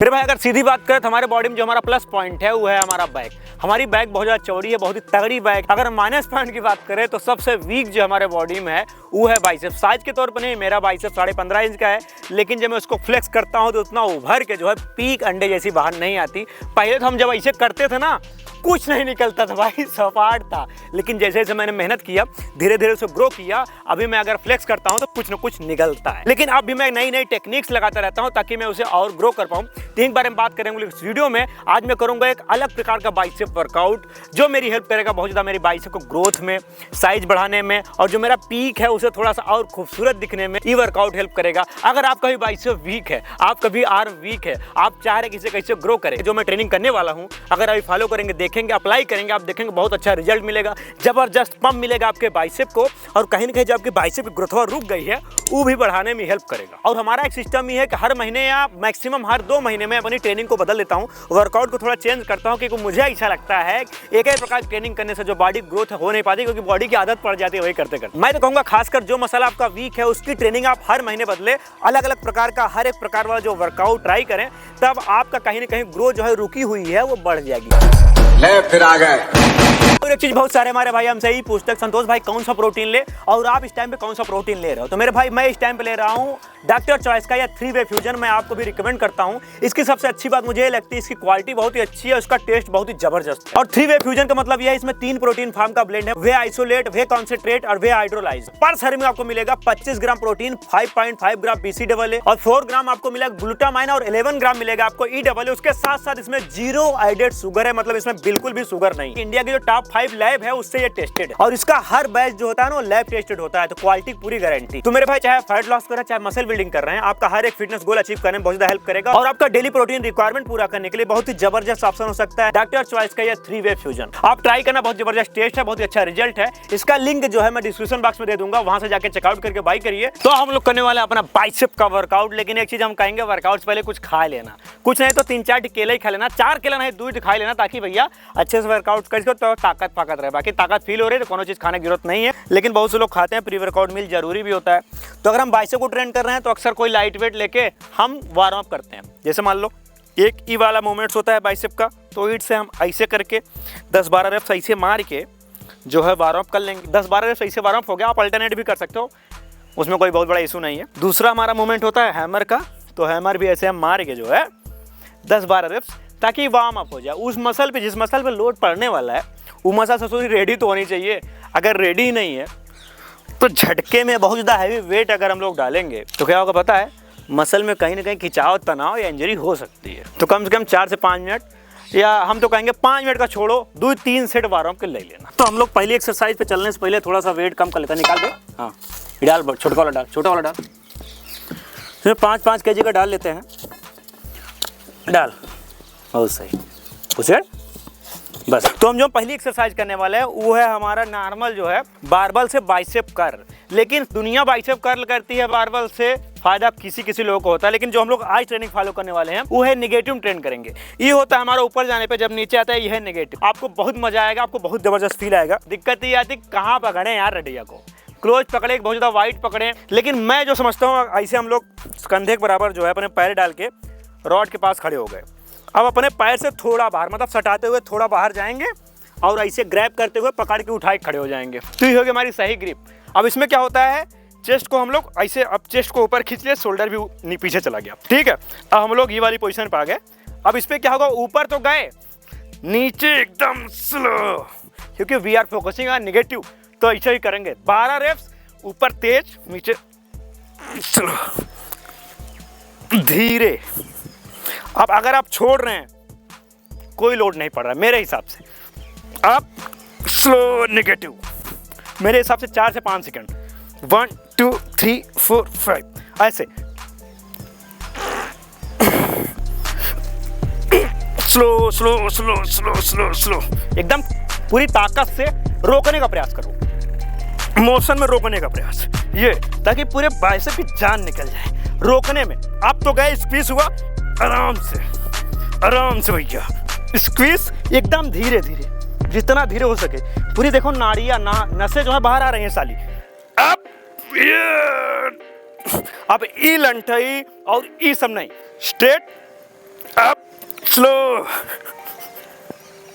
फिर भाई अगर सीधी बात करें तो हमारे बॉडी में जो हमारा प्लस पॉइंट है वो है हमारा बैक। हमारी बैक बहुत ज़्यादा चौड़ी है, बहुत ही तगड़ी बैक। अगर माइनस पॉइंट की बात करें तो सबसे वीक जो हमारे बॉडी में है वो है बाइसेप। साइज के तौर पर नहीं, मेरा बाइसेप 15.5 इंच का है, लेकिन जब मैं उसको फ्लेक्स करता हूँ तो उतना उभर के जो है पीक अंडे जैसी बाहर नहीं आती। पहले तो हम जब ऐसे करते थे ना कुछ नहीं निकलता था भाई, सपाट था। लेकिन जैसे जैसे मैंने मेहनत किया, धीरे धीरे उसे ग्रो किया, अभी मैं अगर फ्लेक्स करता हूं तो कुछ न कुछ निकलता है। लेकिन अब भी मैं नई नई टेक्निक्स लगाता रहता हूं ताकि मैं उसे और ग्रो कर पाऊं। तीन बारे में बात करेंगे इस वीडियो में। आज मैं करूंगा एक अलग प्रकार का बाइसेप वर्कआउट जो मेरी हेल्प करेगा बहुत ज़्यादा मेरी बाइसेप को ग्रोथ में, साइज बढ़ाने में, और जो मेरा पीक है उसे थोड़ा सा और खूबसूरत दिखने में ये वर्कआउट हेल्प करेगा। अगर आपका भी बाइसेप वीक है, आप कभी आर्म वीक है, आप चाह रहे किसे कैसे ग्रो करें, जो मैं ट्रेनिंग करने वाला हूँ, अगर अभी फॉलो करेंगे, देखेंगे, अप्लाई करेंगे, आप देखेंगे बहुत अच्छा रिजल्ट मिलेगा, जबरदस्त पंप मिलेगा आपके बाइसेप को। और कहीं ना कहीं जो आपकी बाइसेप की ग्रोथ रुक गई है वो भी बढ़ाने में हेल्प करेगा। और हमारा एक सिस्टम ही है कि हर महीने या मैक्सिमम हर 2 महीने में अपनी ट्रेनिंग को बदल लेता हूँ, वर्कआउट को थोड़ा चेंज करता हूँ, क्योंकि मुझे ऐसा लगता है एक ही प्रकार की ट्रेनिंग करने से जो बॉडी ग्रोथ हो नहीं पाती, क्योंकि बॉडी की आदत पड़ जाती है वही करते करते। मैं तो कहूँगा खासकर जो मसला आपका वीक है उसकी ट्रेनिंग आप हर महीने बदले, अलग अलग प्रकार का हर एक प्रकार वाला जो वर्कआउट ट्राई करें, तब आपका कहीं ना कहीं ग्रोथ जो है रुकी हुई है वो बढ़ जाएगी। ले फिर आ गए। और एक चीज बहुत सारे हमारे भाई हमसे ही पूछते हैं, संतोष भाई कौन सा प्रोटीन ले, और आप इस टाइम पे कौन सा प्रोटीन ले रहे हो। तो मेरे भाई मैं इस टाइम पे ले रहा हूँ डॉक्टर चॉइस का या 3-वे फ्यूजन। मैं आपको भी रिकमेंड करता हूँ। इसकी सबसे अच्छी बात मुझे ये लगती है इसकी क्वालिटी बहुत ही अच्छी है, उसका टेस्ट बहुत ही जबरदस्त है। और 3-वे फ्यूजन का मतलब यह है इसमें 3 प्रोटीन फार्म का ब्लेंड है, वे आइसोलेट, वे कॉन्सेंट्रेट और वे हाइड्रोलाइज। पर सर्विंग में आपको मिलेगा 25 ग्राम प्रोटीन, 5.5 ग्राम BCAA और 4 ग्राम आपको मिलेगा ग्लूटामाइन और 11 ग्राम मिलेगा आपको EAA। उसके साथ साथ इसमें 0 एडेड शुगर है, मतलब इसमें बिल्कुल भी शुगर नहीं। इंडिया की जो टॉप 5 लैब है उससे ये टेस्टेड है, और इसका हर बैच जो होता है ना लैब टेस्टेड होता है, तो क्वालिटी पूरी गारंटी। तो मेरे भाई चाहे फैट लॉस कर रहे हैं, चाहे मसल बिल्डिंग कर रहे हैं, आपका हर एक फिटनेस गोल अचीव करने में बहुत ज्यादा हेल्प करेगा, और आपका डेली प्रोटीन रिक्वायरमेंट पूरा करने के लिए बहुत ही जबरदस्त ऑप्शन हो सकता है डॉक्टर चॉइस का ये 3-वे फ्यूजन। आप ट्राई करना, बहुत जबरदस्त टेस्ट है, बहुत ही अच्छा रिजल्ट है। इसका लिंक जो है मैं डिस्क्रिप्शन बॉक्स में दे दूंगा, वहां से जाके चेकआउट करके बाई करिए। तो हम लोग करने वाले अपना बाइसेप का वर्कआउट। लेकिन एक चीज हम कहेंगे, वर्कआउट से पहले कुछ खा लेना, कुछ नहीं तो 3-4 केले ही खा लेना, 4 केला नहीं दूध खा लेना, ताकि भैया अच्छे से वर्कआउट कर सको तो ताकत रहे। बाकी ताकत फील हो रही है तो कोनो चीज खाने की जरूरत नहीं है, लेकिन बहुत से लोग खाते हैं। प्री वर्कआउट मील जरूरी भी होता है। तो अगर हम बाइसेप को ट्रेन कर रहे हैं तो अक्सर कोई लाइट वेट लेके हम वार्म अप करते हैं। जैसे मान लो एक ई वाला मूवमेंट्स होता है बाइसेप का, तो ईट से हम ऐसे करके 10-12 रेप्स ऐसे मार के जो है वार्म अप कर लेंगे। 10-12 रेप्स ऐसे वार्म अप हो गया। आप अल्टरनेट भी कर सकते हो, उसमें कोई बहुत बड़ा इशू नहीं है। दूसरा हमारा मूवमेंट होता है हैमर का, तो हैमर भी ऐसे हम मार के जो है 10-12 रेप्स, ताकि वार्म अप हो जाए। उस मसल पे, जिस मसल पे लोड पड़ने वाला है, वो मसल सबसे रेडी तो होनी चाहिए। अगर रेडी नहीं है तो झटके में बहुत ज़्यादा हैवी वेट अगर हम लोग डालेंगे तो क्या होगा पता है, मसल में कहीं ना कहीं खिंचाव, तनाव या इंजरी हो सकती है। तो कम से कम 4 से 5 मिनट, या हम तो कहेंगे 5 मिनट का छोड़ो, 2-3 सेट वार्म अप कर ले लेना। तो हम लोग पहली एक्सरसाइज पे चलने से पहले थोड़ा सा वेट कम कर लेते हैं। निकाल दे, हाँ डाल, छोटा वाला डाल, छोटा वाला डाल। इसमें 5-5 kg का डाल लेते हैं, डाल, बहुत सही, उसे बस। तो हम जो पहली एक्सरसाइज करने वाले हैं वो है हमारा नॉर्मल जो है बारबल से बाइसेप कर्ल। लेकिन दुनिया बाइसेप कर्ल करती है, बारबल से फायदा किसी लोगों को होता है। लेकिन जो हम लोग आज ट्रेनिंग फॉलो करने वाले हैं वो है नेगेटिव ट्रेन करेंगे। ये होता है हमारा ऊपर जाने पे, जब नीचे आता है ये है नेगेटिव। आपको बहुत मजा आएगा, आपको बहुत जबरदस्त फील आएगा। दिक्कत ये आती कहाँ पकड़े यार रडिया को, क्लोज पकड़े, बहुत ज़्यादा वाइड पकड़े। लेकिन मैं जो समझता हूँ, ऐसे हम लोग कंधे के बराबर जो है अपने पैर डाल के रॉड के पास खड़े हो गए। अब अपने पैर से थोड़ा बाहर, मतलब सटाते हुए थोड़ा बाहर जाएंगे और ऐसे ग्रैब करते हुए पकड़ के उठाए खड़े हो जाएंगे। तो ये होगी हमारी सही ग्रिप। अब इसमें क्या होता है, चेस्ट को हम लोग ऐसे, अब चेस्ट को ऊपर खींच लिए, शोल्डर भी पीछे चला गया, ठीक है। अब हम लोग ये वाली पोजीशन पे आ गए। अब इस पर क्या होगा, ऊपर तो गए, नीचे एकदम स्लो, क्योंकि we are focusing on negative. तो ऐसे ही करेंगे 12 रेप्स, ऊपर तेज, नीचे स्लो, धीरे। अब अगर आप छोड़ रहे हैं, कोई लोड नहीं पड़ रहा मेरे हिसाब से, आप स्लो नेगेटिव, मेरे हिसाब से 4 से 5 सेकंड, 1 2 3 4 5 ऐसे slow slow slow slow slow slow, एकदम पूरी ताकत से रोकने का प्रयास करो, मोशन में रोकने का प्रयास, ये ताकि पूरे बाइसेप की जान निकल जाए रोकने में। आप तो गए, स्क्वीज हुआ, आराम से भैया स्क्वीज, एकदम धीरे धीरे, जितना धीरे हो सके। पूरी देखो नाड़ियाँ, नसें जो है बाहर आ रही हैं साली। अब ई लंठई और ई सब नहीं, स्ट्रेट स्लो,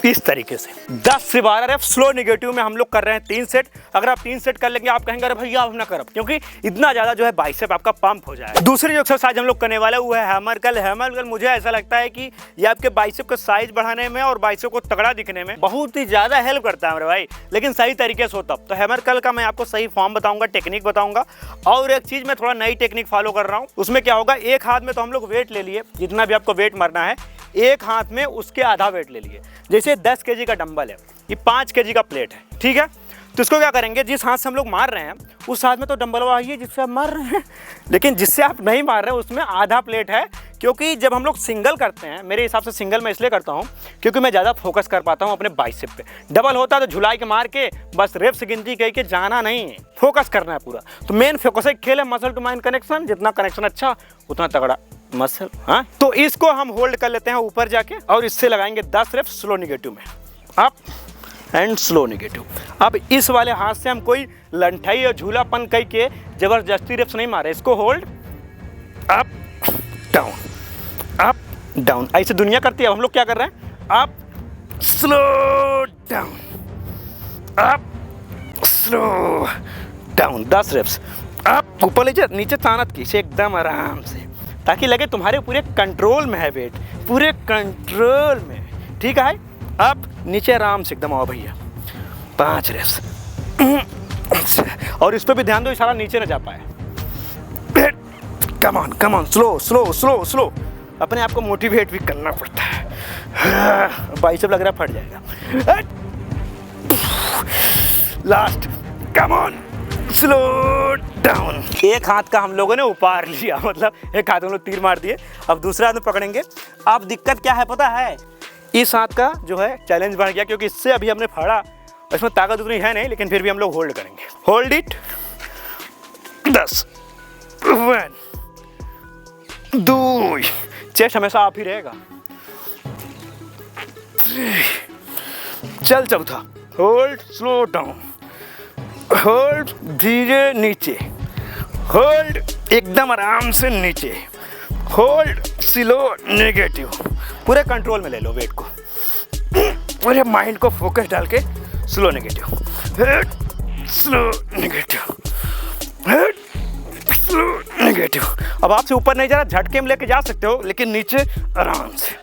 इस तरीके से 10 से 12 रेप स्लो नेगेटिव में हम लोग कर रहे हैं 3 सेट। अगर आप 3 सेट कर लेंगे आप कहेंगे अरे भैया अब ना करब, क्योंकि इतना ज़्यादा जो है बाइसेप आपका पंप हो जाए। दूसरी जो एक्सरसाइज हम लोग करने वाले वो है हैमर कर्ल। हैमर कर्ल मुझे ऐसा लगता है कि ये आपके बाइसेप का साइज बढ़ाने में और बाइसेप को तगड़ा दिखने में बहुत ही ज़्यादा हेल्प करता है मेरे भाई, लेकिन सही तरीके से हो तब। तो हैमर कर्ल का मैं आपको सही फॉर्म बताऊंगा, टेक्निक बताऊंगा। और एक चीज़ मैं थोड़ा नई टेक्निक फॉलो कर रहा हूँ, उसमें क्या होगा, एक हाथ में तो हम लोग वेट ले लिए, जितना भी आपको वेट मारना है, एक हाथ में उसके आधा वेट ले लिए। जैसे 10 केजी का डंबल है, ये 5 केजी का प्लेट है, ठीक है। तो इसको क्या करेंगे, जिस हाथ से हम लोग मार रहे हैं उस हाथ में तो डंबल वही है जिससे आप मार रहे हैं, लेकिन जिससे आप नहीं मार रहे हैं उसमें आधा प्लेट है। क्योंकि जब हम लोग सिंगल करते हैं, मेरे हिसाब से सिंगल मैं इसलिए करता हूँ क्योंकि मैं ज़्यादा फोकस कर पाता हूँ अपने बाइसेप पे। डबल होता है तो झुलाई के मार के बस रेप्स गिनती कह के जाना नहीं है, फोकस करना है पूरा। तो मेन फोकस है खेल है मसल टू माइंड कनेक्शन, जितना कनेक्शन अच्छा उतना तगड़ा मसल। हाँ, तो इसको हम होल्ड कर लेते हैं ऊपर जाके और इससे लगाएंगे 10 रेप्स स्लो नेगेटिव में, अप एंड स्लो नेगेटिव। अब इस वाले हाथ से हम कोई लंठाई और झूलापन कह के जबरदस्ती रेप्स नहीं मारे, इसको hold up down, up down, ऐसे दुनिया करती है। हम लोग क्या कर रहे हैं, up slow down, up slow down, 10 reps. Up ऊपर लीजिए, नीचे तानत की से एकदम आराम से, ताकि लगे तुम्हारे पूरे कंट्रोल में है वेट, पूरे कंट्रोल में, ठीक है। अब नीचे आराम से एकदम आओ भैया, 5 रेप्स। और इस पर भी ध्यान दो इशारा नीचे न जा पाए। Come on come on, slow slow slow slow, अपने आप को मोटिवेट भी करना पड़ता है। बाइसेप लग रहा है फट जाएगा। Last, come on, slow down. एक हाथ का हम लोगों ने उपार लिया, मतलब एक हाथ हम लोग तीर मार दिए, अब दूसरा हाथ में पकड़ेंगे। अब दिक्कत क्या है पता है, इस हाथ का जो है चैलेंज बढ़ गया, क्योंकि इससे अभी हमने फाड़ा, इसमें ताकत उतनी है नहीं, लेकिन फिर भी हम लोग होल्ड करेंगे। होल्ड इट, 10, 1, 2, चेस्ट हमेशा आप ही रहेगा। चल चौथा, होल्ड स्लो डाउन, होल्ड धीरे नीचे, होल्ड एकदम आराम से नीचे, होल्ड स्लो नेगेटिव। पूरे कंट्रोल में ले लो वेट को, पूरे माइंड को फोकस डाल के slow negative, head slow negative, head slow negative. अब आपसे ऊपर नहीं जा रहा, झटके में लेके जा सकते हो, लेकिन नीचे आराम से,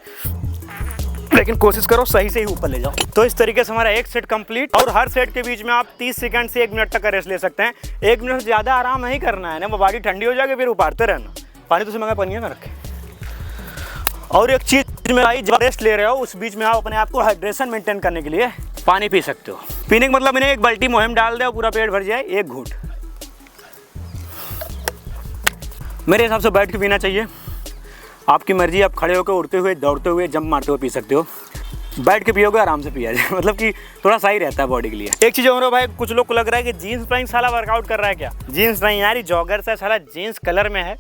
लेकिन कोशिश करो सही से ही ऊपर ले जाओ। तो इस तरीके से हमारा एक सेट कंप्लीट। और हर सेट के बीच में आप 30 सेकंड से 1 मिनट तक का रेस्ट ले सकते हैं। 1 मिनट से ज़्यादा आराम नहीं करना है ना, वो बॉडी ठंडी हो जाएगी, फिर उतारते रहना। पानी तो मंगा पनिया में रखे। और एक चीज़ में भाई, जब रेस्ट ले रहे हो उस बीच में आप अपने आप को हाइड्रेशन मेंटेन करने के लिए पानी पी सकते हो। पीने का मतलब इन्हें एक बाल्टी मुहिम डाल दे और पूरा पेट भर जाए, एक घूंट। मेरे हिसाब से बैठ के पीना चाहिए, आपकी मर्जी, आप खड़े होकर, उड़ते हुए, दौड़ते हुए, जंप मारते हुए पी सकते हो। बैठ के पियोगे आराम से पिया जाए, मतलब कि थोड़ा सही रहता है बॉडी के लिए। एक चीज़ और भाई, कुछ लोग को लग रहा है कि जीन्स पहन साला वर्कआउट कर रहा है क्या। जीन्स नहीं यार, ये जॉगर्स है साला, जीन्स कलर में है,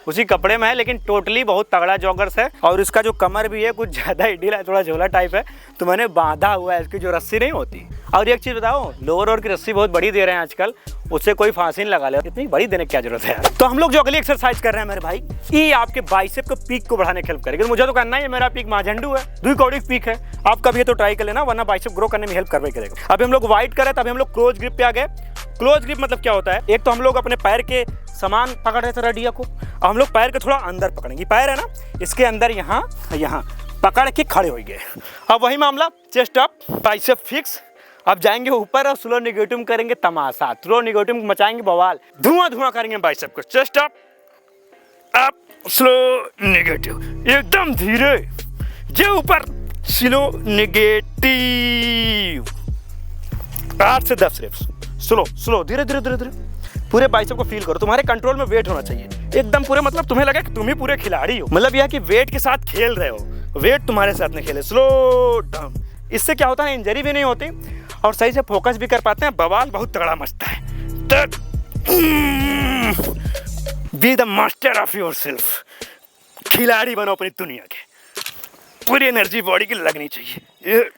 उसी कपड़े में है, लेकिन टोटली बहुत तगड़ा जॉगर्स है। और इसका जो कमर भी है कुछ ज़्यादा ही ढीला है, थोड़ा झोला टाइप है, तो मैंने बांधा हुआ है, इसकी जो रस्सी नहीं होती। और एक चीज़ बताओ, लोअर और की रस्सी बहुत बड़ी दे रहे हैं आजकल, उससे कोई फांसी नहीं लगा ले, इतनी बड़ी देने की क्या जरूरत है। तो हम लोग जो अगली एक्सरसाइज कर रहे हैं मेरे भाई, ये आपके बाइसेप के पीक को बढ़ाने की हेल्प करेगी। मुझे तो करना ही है, मेरा पीक माझंडू है, 2 कौड़ी पीक है, आपका भी तो ट्राई कर लेना, वरना बाइसेप ग्रो करने में हेल्प करवे करेगा। अभी हम लोग वाइड कर रहे थे, अभी हम लोग क्लोज ग्रिप पे आ गए। क्लोज ग्रिप मतलब क्या होता है, एक तो हम लोग अपने पैर के सामान पकड़ रहे थे रडिया को, अब हम लोग पैर के थोड़ा अंदर पकड़ेंगे। पैर है ना, इसके अंदर यहाँ यहाँ पकड़ के खड़े हो गए। अब वही मामला, चेस्ट अप, बाइसेप फिक्स। अब जाएंगे ऊपर और स्लो नेगेटिव करेंगे तमाशा, स्लो नेगेटिव मचाएंगे बवाल, धुआं धुआं करेंगे बाइसेप को। Chest up, up slow negative, एकदम धीरे, जे ऊपर स्लो नेगेटिव। 8 से 10 रेप्स, स्लो स्लो, धीरे धीरे धीरे धीरे। पूरे बाइसेप को फील करो, तुम्हारे कंट्रोल में वेट होना चाहिए एकदम पूरे, मतलब तुम्हें लगे कि तुम ही पूरे खिलाड़ी हो, मतलब यह कि वेट के साथ खेल रहे हो, वेट तुम्हारे साथ नहीं खेले। स्लो डाउन, इससे क्या होता है, इंजरी भी नहीं होती और सही से फोकस भी कर पाते हैं, बवाल बहुत तगड़ा मचता है। Be the master of yourself, खिलाड़ी बनो अपनी दुनिया के, पूरी एनर्जी बॉडी की लगनी चाहिए।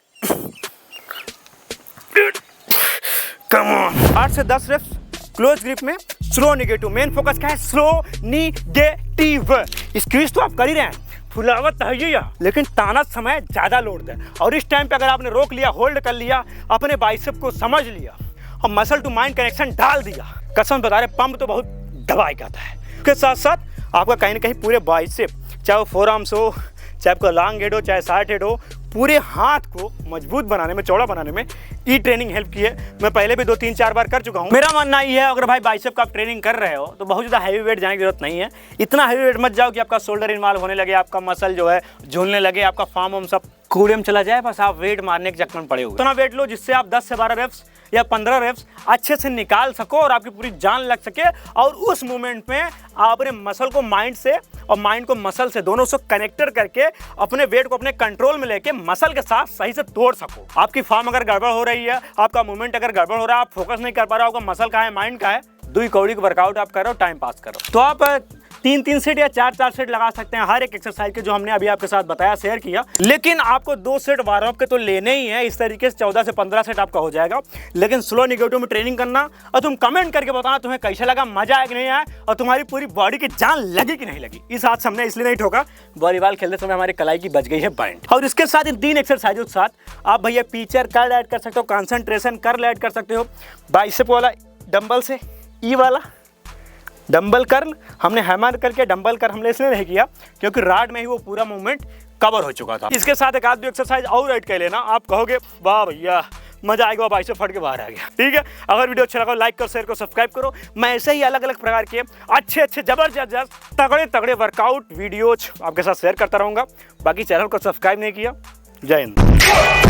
कम ऑन, 8 से 10 रेप्स क्लोज ग्रिप में, स्लो नेगेटिव। मेन फोकस क्या है, स्लो नेगेटिव। स्क्वीज तो आप कर ही रहे हैं, फुलावत है ये, लेकिन ताना समय ज्यादा लोड है। और इस टाइम पे अगर आपने रोक लिया, होल्ड कर लिया, अपने बाइसेप को समझ लिया और मसल टू माइंड कनेक्शन डाल दिया, कसम बता रहे पंप तो बहुत दबाई का है। उसके साथ साथ आपका कहीं ना कहीं पूरे बाइसेप, चाहे वो फोर आर्म्स हो, चाहे आपका लॉन्ग हेड हो, चाहे शॉर्ट हेड हो, पूरे हाथ को मजबूत बनाने में, चौड़ा बनाने में ये ट्रेनिंग हेल्प की है। मैं पहले भी 2-3-4 बार कर चुका हूँ। मेरा मानना ये है, अगर भाई बाइसेप का आप ट्रेनिंग कर रहे हो तो बहुत ज़्यादा हैवी वेट जाने की जरूरत नहीं है। इतना हैवी वेट मत जाओ कि आपका शोल्डर इन्वॉल्व होने लगे, आपका मसल जो है झूलने लगे, आपका फार्म वार्म सब कूड़े में चला जाए, बस आप वेट मारने के चक्कर में पड़े हुए। इतना वेट लो जिससे आप 10 से 12 रेप्स या 15 रेप्स अच्छे से निकाल सको और आपकी पूरी जान लग सके। और उस मोमेंट में आप अपने मसल को माइंड से और माइंड को मसल से, दोनों से कनेक्टर करके अपने वेट को अपने कंट्रोल में लेके मसल के साथ सही से तोड़ सको। आपकी फॉर्म अगर गड़बड़ हो रही है, आपका मूवमेंट अगर गड़बड़ हो रहा है, आप फोकस नहीं कर पा रहे हो, आपका मसल कहाँ है, माइंड कहाँ है, 2 कौड़ी का वर्कआउट आप करो, टाइम पास करो, तो आप 3-3 सेट या 4-4 सेट लगा सकते हैं हर एक एक्सरसाइज के, जो हमने अभी आपके साथ बताया, शेयर किया। लेकिन आपको 2 सेट वार्म अप के तो लेने ही है। इस तरीके से 14 से 15 सेट आपका हो जाएगा। लेकिन स्लो निगेटिव में ट्रेनिंग करना, और तुम कमेंट करके बताना तुम्हें कैसा लगा, मजा आया कि नहीं आया, और तुम्हारी पूरी बॉडी की जान लगी कि नहीं लगी। इस हाथ से हमने इसलिए नहीं ठोका, वॉलीबॉल खेलते समय हमारी कलाई की बच गई है बैंड। और इसके साथ इन 3 एक्सरसाइजों के साथ आप भैया पीचर कर्ल ऐड कर सकते हो, कंसंट्रेशन कर्ल ऐड कर सकते हो, बाइसेप वाला डंबल से, ई वाला डंबल कर्ल हमने हैमर करके, डंबल कर्ल हमने इसलिए नहीं किया क्योंकि राड में ही वो पूरा मूवमेंट कवर हो चुका था। इसके साथ एक आध 2 एक्सरसाइज और ऐड कर लेना, आप कहोगे वाह भैया मजा आएगा, बाइसेप फट के बाहर आ गया। ठीक है, अगर वीडियो अच्छा लगा लाइक करो, शेयर करो, सब्सक्राइब करो। मैं ऐसे ही अलग अलग प्रकार के अच्छे जबरदस्त तगड़े वर्कआउट वीडियोज आपके साथ शेयर करता रहूंगा। बाकी चैनल को सब्सक्राइब नहीं किया, जय हिंद।